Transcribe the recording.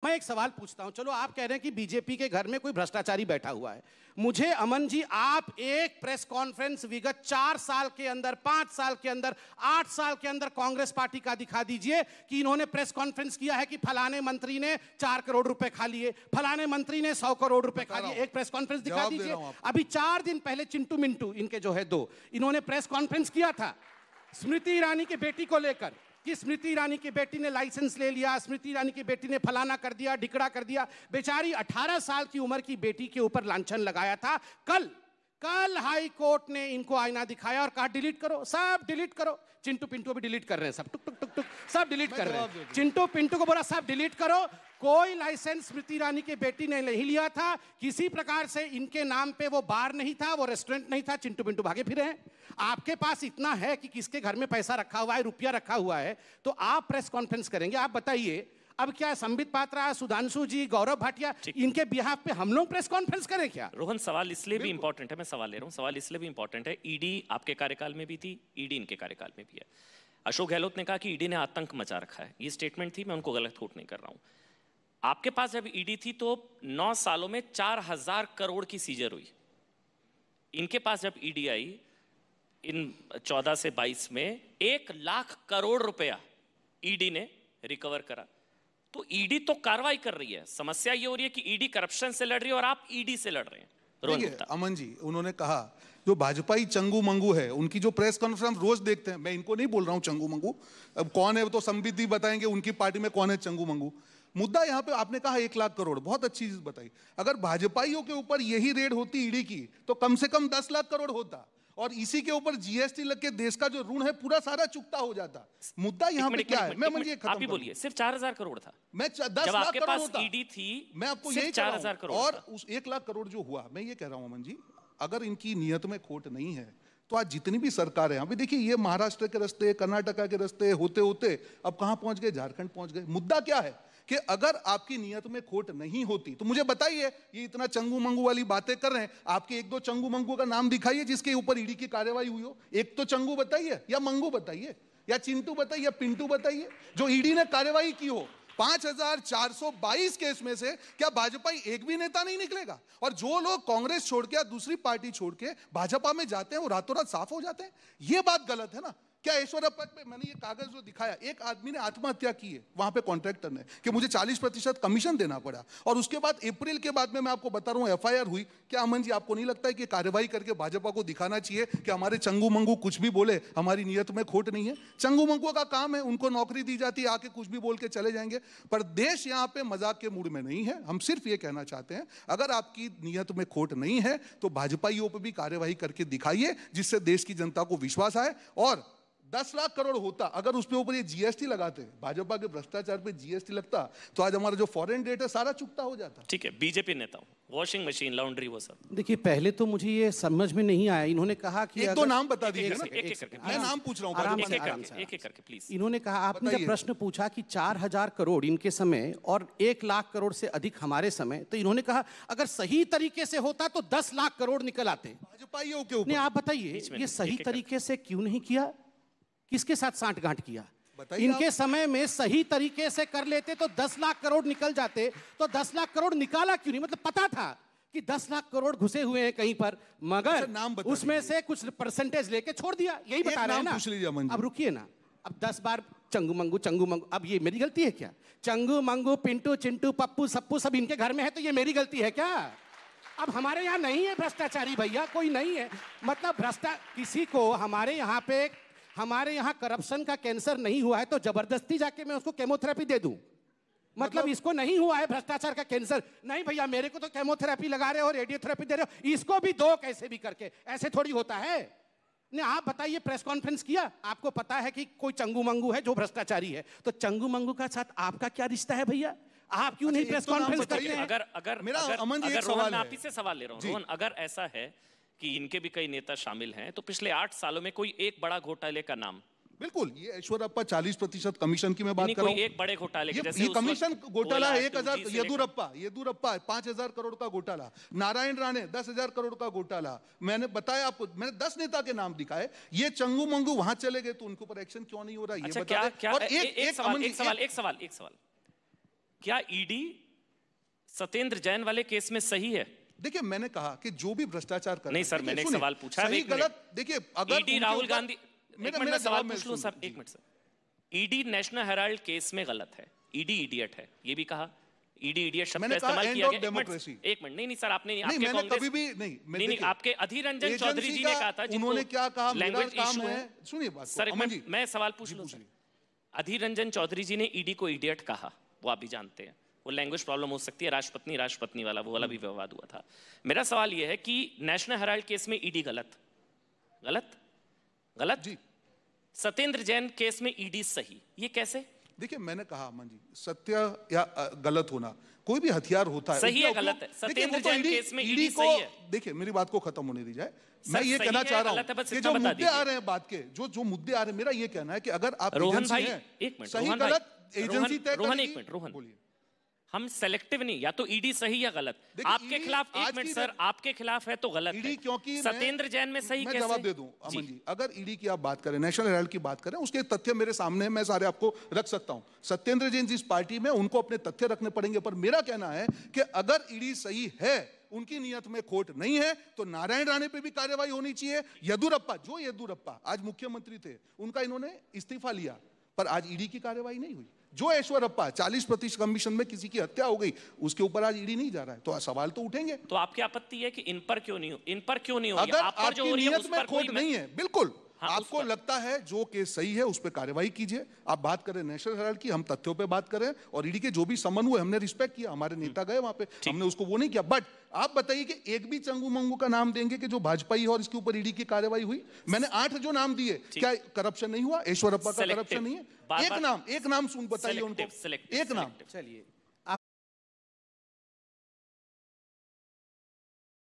मैं एक सवाल पूछता हूं, चलो आप कह रहे हैं कि बीजेपी के घर में कोई भ्रष्टाचारी बैठा हुआ है। मुझे अमन जी आप एक प्रेस कॉन्फ्रेंस विगत 4 साल के अंदर, 5 साल के अंदर, 8 साल के अंदर कांग्रेस पार्टी का दिखा दीजिए कि इन्होंने प्रेस कॉन्फ्रेंस किया है कि फलाने मंत्री ने 4 करोड़ रुपए खा लिए, फलाने मंत्री ने 100 करोड़ रुपए खा लिए। एक प्रेस कॉन्फ्रेंस दिखा दीजिए। अभी 4 दिन पहले चिंटू मिंटू इनके जो है दो, इन्होंने प्रेस कॉन्फ्रेंस किया था स्मृति ईरानी की बेटी को लेकर कि स्मृति ईरानी की बेटी ने लाइसेंस ले लिया, स्मृति ईरानी की बेटी ने फलाना कर दिया, ढिकड़ा कर दिया। बेचारी 18 साल की उम्र की बेटी के ऊपर लांछन लगाया था। कल हाई कोर्ट ने इनको आईना दिखाया और कहा डिलीट करो, सब डिलीट करो। चिंटू पिंटू भी डिलीट कर रहे हैं, सब टुक टुक टुक टुक सब डिलीट कर रहे हैं। चिंटू पिंटू को बोला सब डिलीट करो। कोई लाइसेंस स्मृति ईरानी की बेटी ने नहीं लिया था, किसी प्रकार से इनके नाम पे वो बार नहीं था, वो रेस्टोरेंट नहीं था। चिंटू पिंटू भागे फिरे हैं। आपके पास इतना है कि किसके घर में पैसा रखा हुआ है, रुपया रखा हुआ है, तो आप प्रेस कॉन्फ्रेंस करेंगे। आप बताइए अब क्या संबित पात्रा, सुधांशु जी, गौरव भाटिया, इनके बिहाफ पे हम लोग प्रेस कॉन्फ्रेंस करें क्या? रोहन, सवाल इसलिए भी इंपॉर्टेंट है, मैं सवाल ले रहा हूं, सवाल इसलिए भी इंपॉर्टेंट है, ईडी आपके कार्यकाल में भी थी, ईडी इनके कार्यकाल में भी है। अशोक गहलोत ने कहा कि ईडी ने आतंक मचा रखा है, ये स्टेटमेंट थी, मैं उनको गलत कोट नहीं कर रहा हूं। आपके पास जब ईडी थी तो 9 सालों में 4000 करोड़ की सीजर हुई। इनके पास जब ईडी आई इन 14 से 22 में 1 लाख करोड़ रुपया ईडी ने रिकवर करा। तो ईडी तो कार्रवाई कर रही है, समस्या ये हो रही है कि ईडी करप्शन से लड़ रही है और आप ईडी से लड़ रहे हैं। अमन जी, उन्होंने कहा जो भाजपाई चंगू मंगू है, उनकी जो प्रेस कॉन्फ्रेंस रोज देखते हैं, मैं इनको नहीं बोल रहा हूं चंगू मंगू, अब कौन है वो तो संबित जी बताएंगे उनकी पार्टी में कौन है चंगू मंगू। मुद्दा यहाँ पे आपने कहा 1 लाख करोड़, बहुत अच्छी चीज बताई। अगर भाजपाइयों के ऊपर यही रेड होती ईडी की तो कम से कम 10 लाख करोड़ होता, और इसी के ऊपर जीएसटी लग के देश का जो ऋण है पूरा सारा चुकता हो जाता। मुद्दा यहाँ पे क्या है, मैं मुझे आप ही बोलिए। सिर्फ 4000 करोड़ था, मैं 10 लाख करोड़ होता। ईडी थी, मैं आपको यही 4000 करोड़ और उस 1 लाख करोड़ जो हुआ, मैं ये कह रहा हूं अमन जी, अगर इनकी नियत में खोट नहीं है तो आज जितनी भी सरकार है, अभी देखिए ये महाराष्ट्र के रास्ते, कर्नाटका के रास्ते होते होते अब कहां पहुंच गए, झारखंड पहुंच गए। मुद्दा क्या है कि अगर आपकी नियत में खोट नहीं होती तो मुझे बताइए, ये इतना चंगू मंगू वाली बातें कर रहे हैं, आपके 1-2 चंगू मंगू का नाम दिखाइए जिसके ऊपर ईडी की कार्रवाई हुई हो। एक तो चंगू बताइए, या मंगू बताइए, या चिंटू बताइए, या पिंटू बताइए, जो ईडी ने कार्रवाई की हो। 5422 केस में से क्या भाजपा एक भी नेता नहीं निकलेगा? और जो लोग कांग्रेस छोड़ के या दूसरी पार्टी छोड़ के भाजपा में जाते हैं वो रातों रात साफ हो जाते हैं। ये बात गलत है ना। क्या ऐश्वर्या पे मैंने ये कागज जो दिखाया, एक आदमी ने आत्महत्या की है वहां पे कॉन्ट्रैक्टर ने, कि मुझे 40% कमीशन देना पड़ा, और उसके बाद अप्रैल के बाद में मैं आपको बता रहा हूं एफआईआर हुई। क्या अमन जी आपको नहीं लगता है कि कार्रवाई करके भाजपा को दिखाना चाहिए कि हमारे चंगू मंगू कुछ भी बोले, हमारी नियत में खोट नहीं है? चंगू मंगू का काम है, उनको नौकरी दी जाती है, आके कुछ भी बोल के चले जाएंगे। पर देश यहाँ पे मजाक के मूड में नहीं है। हम सिर्फ ये कहना चाहते हैं, अगर आपकी नियत में खोट नहीं है तो भाजपाइयों पर भी कार्रवाई करके दिखाइए, जिससे देश की जनता को विश्वास आए। और 10 लाख करोड़ होता अगर उसके ऊपर ये जीएसटी लगाते, भाजपा के भ्रष्टाचार पे जीएसटी लगता, तो आज हमारा जो फॉरेन डेट है सारा चुकता हो जाता। ठीक है, बीजेपी नेता वॉशिंग मशीन, लॉन्ड्री, वो सब। देखिए पहले तो मुझे ये समझ में नहीं आया, इन्होंने कहा कि 1-2 नाम बता दीजिए ना, मैं नाम पूछ रहा हूँ, एक एक करके प्लीज। इन्होंने कहा, आपने जब प्रश्न पूछा कि 4000 करोड़ इनके समय और 1 लाख करोड़ से अधिक हमारे समय, तो इन्होंने कहा अगर सही तरीके से होता तो 10 लाख करोड़ निकल आते भाजपाइयों के ऊपर। आप बताइए ये सही तरीके से क्यों नहीं किया? किसके साथ सांठगांठ किया? इनके समय में सही तरीके से कर लेते तो 10 लाख करोड़ निकल जाते। तो 10 लाख करोड़ निकाला क्यों नहीं? मतलब पता था कि 10 लाख करोड़ घुसे हुए हैं कहीं पर, मगर उसमें से कुछ परसेंटेज लेके छोड़ दिया। यही बता रहे हैं ना। अब रुकिए ना, अब 10 बार चंगू मंगू, अब ये मेरी गलती है क्या? चंगू मंगू, पिंटू, चिंटू, पप्पू, सप्पू सब इनके घर में है, तो ये मेरी गलती है क्या? अब हमारे यहाँ नहीं है भ्रष्टाचारी भैया, कोई नहीं है। मतलब किसी को हमारे यहाँ करप्शन का कैंसर नहीं हुआ है तो जबरदस्ती जाके मैं उसको केमोथेरेपी दे दूं? मतलब इसको नहीं हुआ है भ्रष्टाचार का कैंसर, नहीं भैया मेरे को तो केमोथेरेपी लगा रहे हो, रेडियोथेरेपी दे रहे हो, इसको भी दो कैसे भी करके। ऐसे थोड़ी होता है। नहीं, आप बताइए, प्रेस कॉन्फ्रेंस किया, आपको पता है कि कोई चंगू मंगू है जो भ्रष्टाचारी है, तो चंगू मंगू का साथ आपका क्या रिश्ता है भैया? आप क्यों नहीं प्रेस कॉन्फ्रेंस करते हैं? अगर रोहन, आप ही से सवाल ले रहा हूं रोहन, अगर ऐसा है कि इनके भी कई नेता शामिल हैं, तो पिछले 8 सालों में कोई एक बड़ा घोटाले का नाम? बिल्कुल, ये ऐश्वर्या 40% कमीशन की मैं बात कर रहा हूं। एक बड़े घोटाले के जैसे ये कमीशन घोटाला 1000, येदुरप्पा 5000 करोड़ का घोटाला, नारायण राणे 10,000 करोड़ का घोटाला। मैंने बताया आपको, मैंने 10 नेता के नाम दिखाए। ये चंगू मंगू वहां चले गए तो उनके ऊपर एक्शन क्यों नहीं हो रहा? ये बता। एक सवाल। क्या ईडी सत्येंद्र जैन वाले केस में सही है? देखिए मैंने कहा कि जो भी भ्रष्टाचार करता नहीं सर, मैंने एक सवाल पूछा। सही गलत देखिए, अगर ईडी राहुल गांधी, मेरा सवाल पूछ लूं सर, एक minute sir. ED national Herald case में गलत है, ईडी इडियट है, ये भी कहा। ईडी इडियट शब्द का इस्तेमाल किया गया। एक मिनट, नहीं सर, आपने नहीं, मैंने कभी भी नहीं, आपके अधीर रंजन चौधरी जी ने कहा था, उन्होंने क्या कहा, लैंग्वेज इशू है। सुनिए बात सर, मैं सवाल पूछ लूं सर। अधीर रंजन चौधरी जी ने ईडी को इडियट कहा, वो आप भी जानते हैं। वो लैंग्वेज प्रॉब्लम हो सकती है, राष्ट्रपत्नी वाला, वो वाला भी विवाद हुआ था। मेरा सवाल यह है कि नेशनल हेराल्ड केस में ईडी गलत जी, सत्येंद्र जैन केस में ईडी सही, ये कैसे? देखिए मैंने कहा अमन जी, सत्य या गलत होना कोई भी हथियार होता है, सही है गलत है। सत्येंद्र जैन केस में ईडी सही है। देखिए मेरी बात को खत्म होने दी जाए, मैं ये कहना चाह रहा हूं कि जो मुद्दे आ रहे हैं बात के, जो मुद्दे आ रहे हैं, मेरा ये कहना है कि अगर आप रोहन भाई, एक मिनट, सही गलत एजेंसी तय करेगी। रोहन, एक मिनट, रोहन बोलिए। हम सेलेक्टिव नहीं, या तो ईडी सही या गलत। आपके खिलाफ, एक मिनट सर, आपके खिलाफ है तो गलत है। क्योंकि सत्येंद्र जैन में सही कैसे? मैं जवाब दे दूं अमन जी, अगर ईडी की आप बात करें, नेशनल हेराल्ड की बात करें, उसके तथ्य मेरे सामने है, मैं सारे आपको रख सकता हूं। सत्येंद्र जैन जिस पार्टी में, उनको अपने तथ्य रखने पड़ेंगे, पर मेरा कहना है कि अगर ईडी सही है, उनकी नियत में खोट नहीं है, तो नारायण राणे पे भी कार्रवाई होनी चाहिए। येदुरप्पा आज मुख्यमंत्री थे, उनका इन्होंने इस्तीफा लिया, पर आज ईडी की कार्रवाई नहीं हुई। जो ऐश्वर्यप्पा 40% कमीशन में किसी की हत्या हो गई, उसके ऊपर आज ईडी नहीं जा रहा है, तो सवाल तो उठेंगे। तो आपकी आपत्ति है कि इन पर क्यों नहीं होगी? अगर आपकी नियत में खोट नहीं है, बिल्कुल आपको लगता है जो केस सही है उस पर कार्रवाई कीजिए। आप बात करें नेशनल हेराल्ड की, हम तथ्यों पे बात करें, और ईडी के जो भी समन हुए हमने रिस्पेक्ट किया, हमारे नेता गए वहां पे, हमने उसको वो नहीं किया। बट आप बताइए कि एक भी चंगू मंगू का नाम देंगे कि जो भाजपा ही और इसके ऊपर ईडी की कार्रवाई हुई? मैंने 8 जो नाम दिए, क्या करप्शन नहीं हुआ? ऐश्वर्यप्पा का करप्शन नहीं है? एक नाम सुन बताइए उनको, एक नाम। चलिए